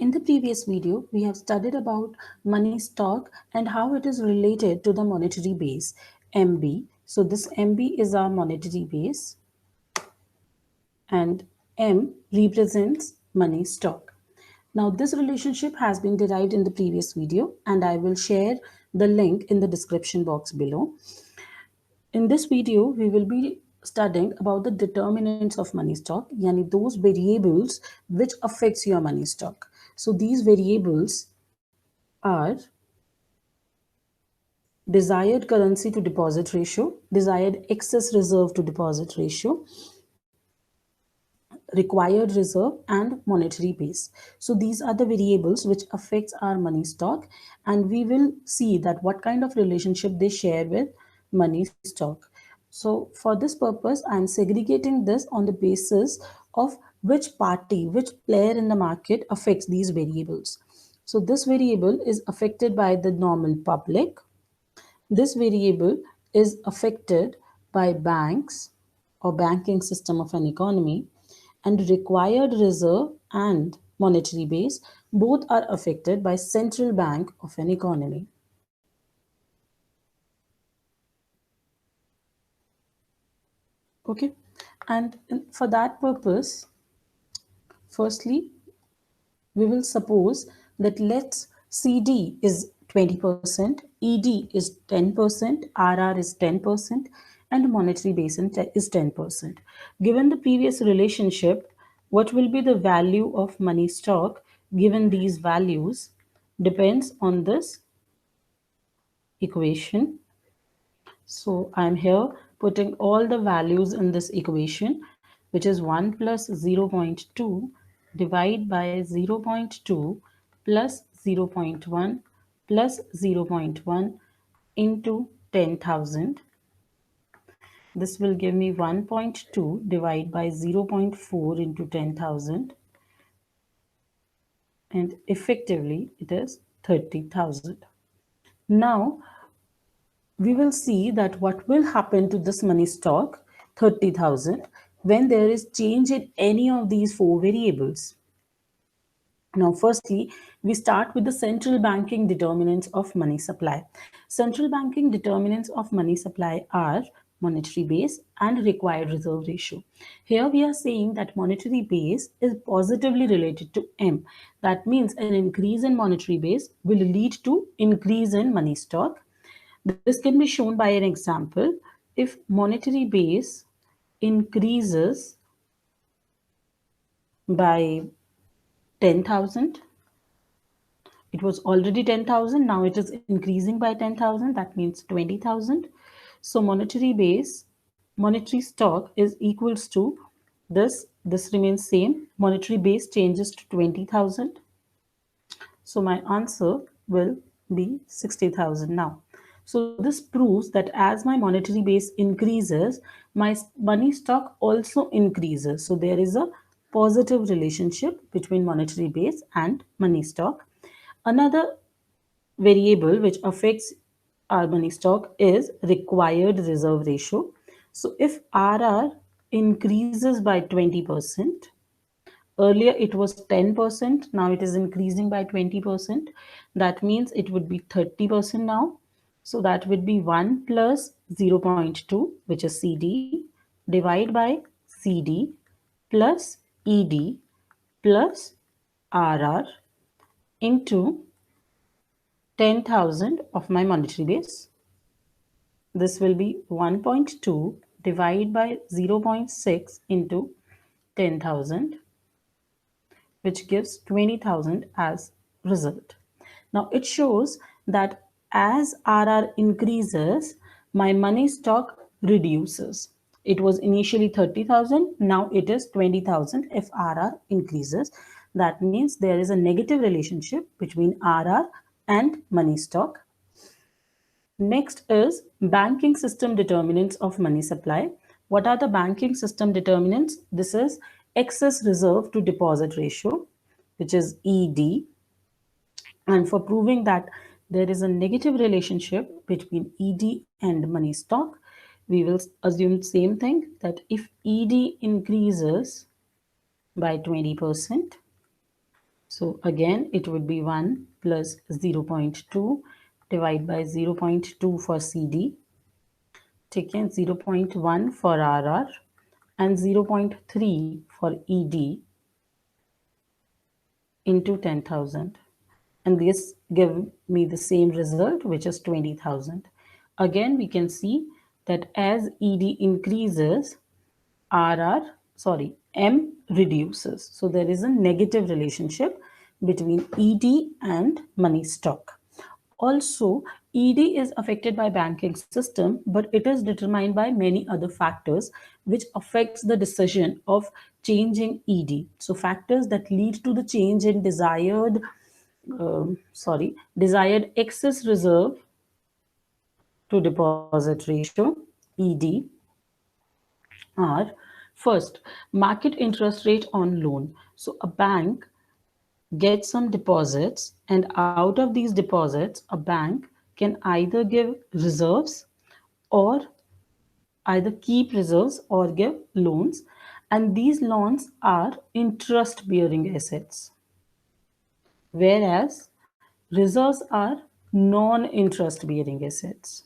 In the previous video, we have studied about money stock and how it is related to the monetary base, MB. So this MB is our monetary base and M represents money stock. Now this relationship has been derived in the previous video and I will share the link in the description box below. In this video, we will be studying about the determinants of money stock, yani those variables which affects your money stock. So these variables are desired currency to deposit ratio, desired excess reserve to deposit ratio, required reserve and monetary base. So these are the variables which affects our money stock, and we will see that what kind of relationship they share with money stock. So for this purpose, I am segregating this on the basis of which party, which player in the market affects these variables. So this variable is affected by the normal public. This variable is affected by banks or banking system of an economy, and required reserve and monetary base both are affected by central bank of an economy. Okay, and for that purpose, firstly, we will suppose that let's CD is 20%, ED is 10%, RR is 10%, and monetary base is 10%. Given the previous relationship, what will be the value of money stock given these values depends on this equation. So I'm here putting all the values in this equation, which is 1 plus 0.2 divided by 0.2 plus 0.1 plus 0.1 into 10,000. This will give me 1.2 divided by 0.4 into 10,000. And effectively, it is 30,000. Now, we will see that what will happen to this money stock 30,000 when there is change in any of these four variables. Now, firstly, we start with the central banking determinants of money supply. Central banking determinants of money supply are monetary base and required reserve ratio. Here we are saying that monetary base is positively related to M. That means an increase in monetary base will lead to increase in money stock. This can be shown by an example. If monetary base increases by 10,000, it was already 10,000, now it is increasing by 10,000, that means 20,000. So monetary stock is equals to this remains same, monetary base changes to 20,000. So my answer will be 60,000 now. So this proves that as my monetary base increases, my money stock also increases. So there is a positive relationship between monetary base and money stock. Another variable which affects our money stock is required reserve ratio. So if RR increases by 20%, earlier it was 10%, now it is increasing by 20%. That means it would be 30% now. So that would be 1 plus 0.2, which is CD, divided by CD plus ED plus RR into 10,000 of my monetary base. This will be 1.2 divided by 0.6 into 10,000, which gives 20,000 as result. Now it shows that as RR increases, my money stock reduces. It was initially 30,000, now it is 20,000 if RR increases. That means there is a negative relationship between RR and money stock. Next is banking system determinants of money supply. What are the banking system determinants? This is excess reserve to deposit ratio, which is ED. And for proving that there is a negative relationship between ED and money stock, we will assume the same thing, that if ED increases by 20%, So again, it would be 1 plus 0.2 divided by 0.2 for CD, taken 0.1 for RR and 0.3 for ED into 10,000. And this give me the same result, which is 20,000. Again, we can see that as ED increases, M reduces. So there is a negative relationship between ED and money stock. Also, ED is affected by banking system, but it is determined by many other factors which affects the decision of changing ED. So factors that lead to the change in desired excess reserve to deposit ratio, ED, are first, market interest rate on loan. So a bank gets some deposits, and out of these deposits, a bank can either give reserves or either keep reserves or give loans, and these loans are interest bearing assets, whereas reserves are non interest bearing assets.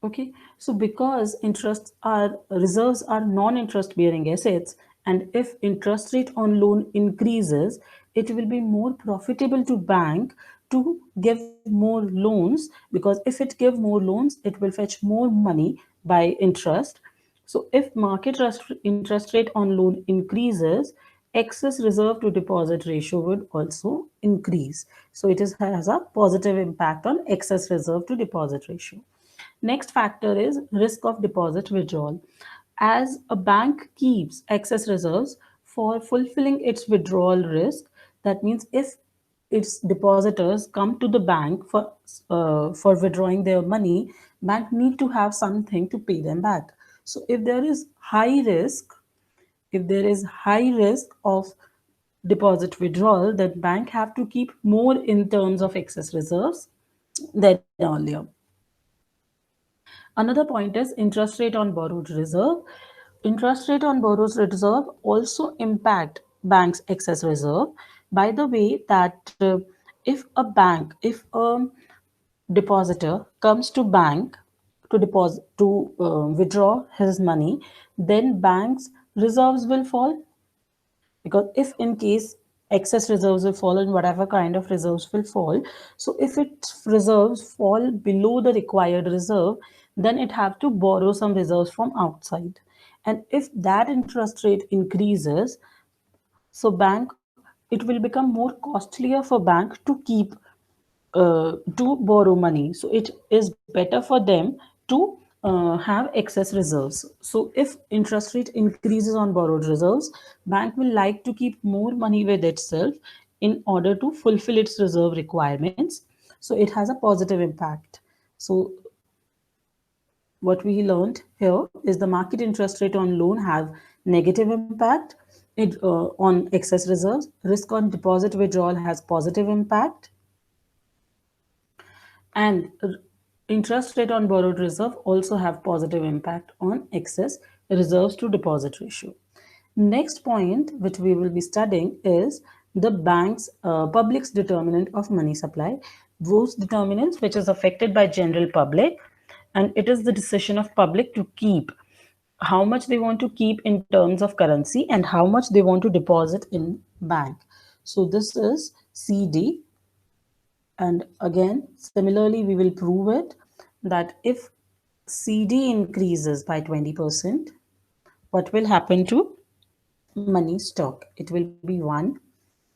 Okay, so because interests are reserves are non-interest bearing assets, and if interest rate on loan increases, it will be more profitable to bank to give more loans, because if it give more loans, it will fetch more money by interest. So if market interest rate on loan increases, excess reserve to deposit ratio would also increase. So has a positive impact on excess reserve to deposit ratio. Next factor is risk of deposit withdrawal. As a bank keeps excess reserves for fulfilling its withdrawal risk, that means if its depositors come to the bank for withdrawing their money, bank need to have something to pay them back. So if there is high risk of deposit withdrawal, then bank have to keep more in terms of excess reserves than earlier. Another point is interest rate on borrowed reserve. Interest rate on borrowed reserve also impact bank's excess reserve by the way that if a depositor comes to bank to deposit to withdraw his money, then bank's reserves will fall, because if in case excess reserves will fall and whatever kind of reserves will fall, so if its reserves fall below the required reserve, then it have to borrow some reserves from outside, and if that interest rate increases, so bank it will become more costlier for bank to keep to borrow money. So it is better for them to have excess reserves. So if interest rate increases on borrowed reserves, bank will like to keep more money with itself in order to fulfill its reserve requirements. So it has a positive impact. So what we learned here is the market interest rate on loan have negative impact on excess reserves. Risk on deposit withdrawal has positive impact, and interest rate on borrowed reserve also have positive impact on excess reserves to deposit ratio. Next point which we will be studying is the bank's public's determinant of money supply, those determinants which is affected by general public, and it is the decision of public to keep how much they want to keep in terms of currency and how much they want to deposit in bank. So this is CD. And again, similarly, we will prove it that if CD increases by 20%, what will happen to money stock? It will be 1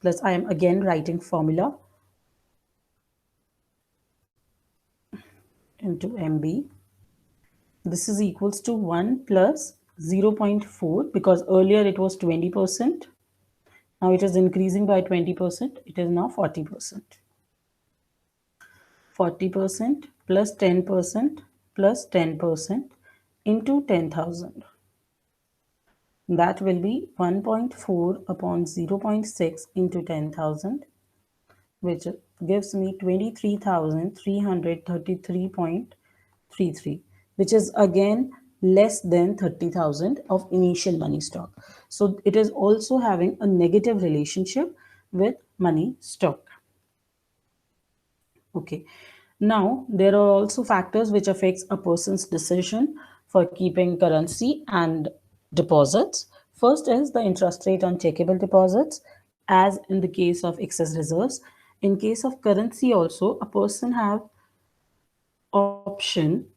plus, I am again writing formula into MB. This is equals to 1 plus 0.4, because earlier it was 20%. Now it is increasing by 20%. It is now 40%. 40% plus 10% plus 10% into 10,000. That will be 1.4 upon 0.6 into 10,000, which gives me 23,333.33, which is again less than 30,000 of initial money stock. So it is also having a negative relationship with money stock. Okay. Now, there are also factors which affects a person's decision for keeping currency and deposits. First is the interest rate on checkable deposits, as in the case of excess reserves. In case of currency also, a person have option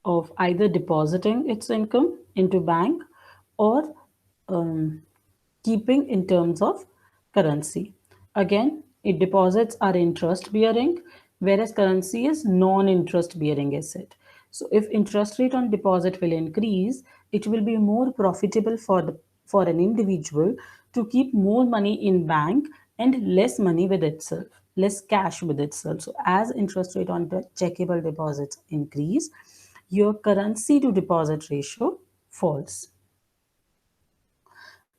of either depositing its income into bank or um, keeping in terms of currency. Again, it deposits are interest bearing, whereas currency is non-interest bearing asset. So if interest rate on deposit will increase, it will be more profitable for an individual to keep more money in bank and less money with itself, less cash with itself. So as interest rate on the checkable deposits increase, your currency to deposit ratio falls.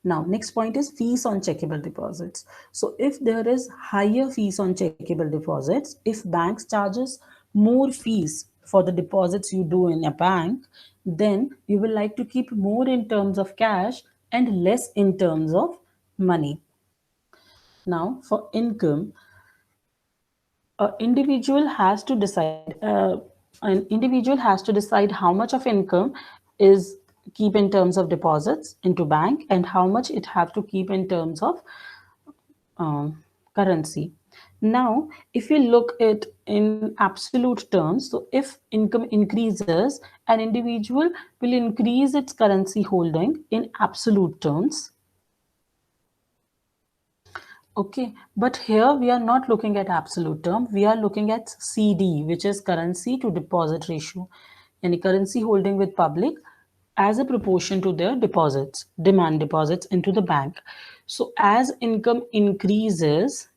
Now, next point is fees on checkable deposits. So if there is higher fees on checkable deposits, if banks charges more fees for the deposits you do in a bank, then you will like to keep more in terms of cash and less in terms of money. Now, for income, an individual has to decide how much of income is keep in terms of deposits into bank and how much it have to keep in terms of currency. Now, if you look at in absolute terms, so if income increases, an individual will increase its currency holding in absolute terms. Okay, but here we are not looking at absolute term. We are looking at CD, which is currency to deposit ratio. Any currency holding with public as a proportion to their deposits, demand deposits into the bank. So as income increases,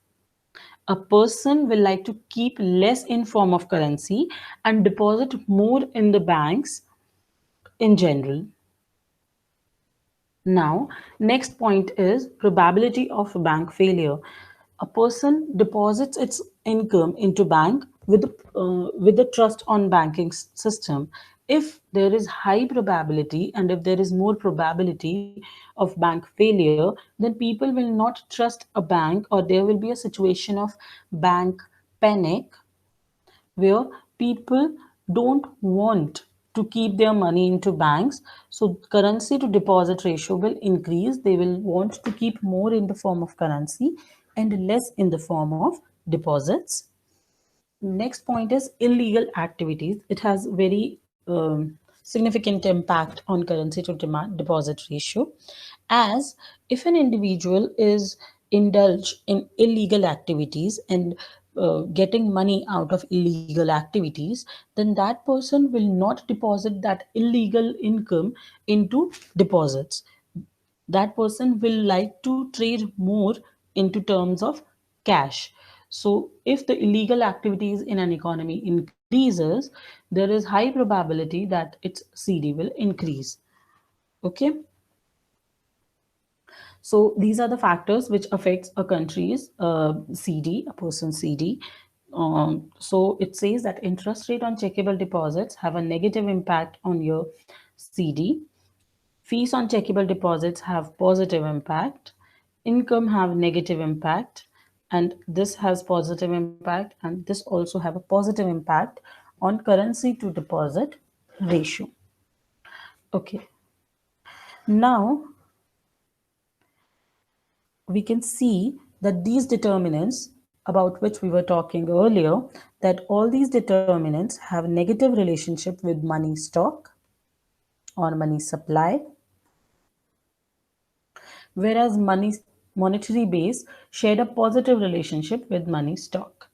a person will like to keep less in form of currency and deposit more in the banks in general. Now, next point is probability of bank failure. A person deposits its income into bank with the trust on banking system. If there is high probability and if there is more probability of bank failure, then people will not trust a bank, or there will be a situation of bank panic where people don't want to keep their money into banks. So currency to deposit ratio will increase. They will want to keep more in the form of currency and less in the form of deposits. Next point is illegal activities. It has very significant impact on currency to demand deposit ratio, as if an individual is indulged in illegal activities and getting money out of illegal activities, then that person will not deposit that illegal income into deposits. That person will like to trade more into terms of cash. So if the illegal activities in an economy increases, there is high probability that its CD will increase. Okay. So these are the factors which affects a country's CD, a person's CD. So it says that interest rate on checkable deposits have a negative impact on your CD. Fees on checkable deposits have positive impact. Income have negative impact, and this has positive impact, and this also have a positive impact on currency to deposit ratio. Okay. Now we can see that these determinants about which we were talking earlier, that all these determinants have negative relationship with money stock or money supply, whereas monetary base shared a positive relationship with money stock.